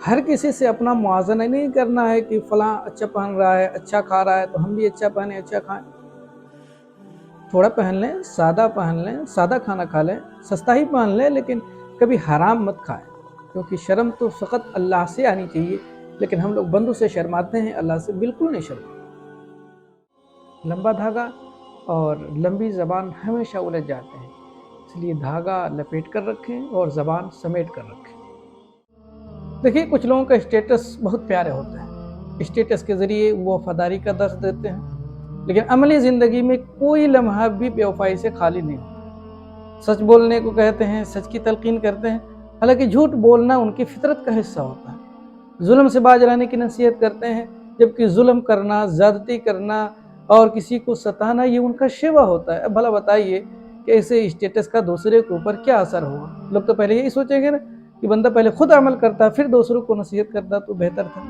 ہر کسی سے اپنا موازنہ نہیں کرنا ہے کہ فلاں اچھا پہن رہا ہے، اچھا کھا رہا ہے تو ہم بھی اچھا پہنیں، اچھا کھائیں۔ تھوڑا پہن لیں، سادہ پہن لیں، سادہ کھانا کھا لیں، سستا ہی پہن لیں، لیکن کبھی حرام مت کھائیں، کیونکہ شرم تو فقط اللہ سے آنی چاہیے، لیکن ہم لوگ بندوں سے شرماتے ہیں، اللہ سے بالکل نہیں شرماتے۔ لمبا دھاگا اور لمبی زبان ہمیشہ الجھ جاتے ہیں، اس لیے دھاگا لپیٹ کر رکھیں اور زبان سمیٹ کر رکھیں۔ دیکھیے، کچھ لوگوں کا اسٹیٹس بہت پیارے ہوتے ہیں، اسٹیٹس کے ذریعے وہ وفاداری کا درس دیتے ہیں، لیکن عملی زندگی میں کوئی لمحہ بھی بے وفائی سے خالی نہیں ہوتا۔ سچ بولنے کو کہتے ہیں، سچ کی تلقین کرتے ہیں، حالانکہ جھوٹ بولنا ان کی فطرت کا حصہ ہوتا ہے۔ ظلم سے باز رہنے کی نصیحت کرتے ہیں، جبکہ ظلم کرنا، زیادتی کرنا اور کسی کو ستانا یہ ان کا شیوا ہوتا ہے۔ اب بھلا بتائیے کہ ایسے اسٹیٹس کا دوسرے کے اوپر کیا اثر ہوگا؟ لوگ تو پہلے یہی سوچیں گے نا کہ بندہ پہلے خود عمل کرتا پھر دوسروں کو نصیحت کرتا تو بہتر تھا۔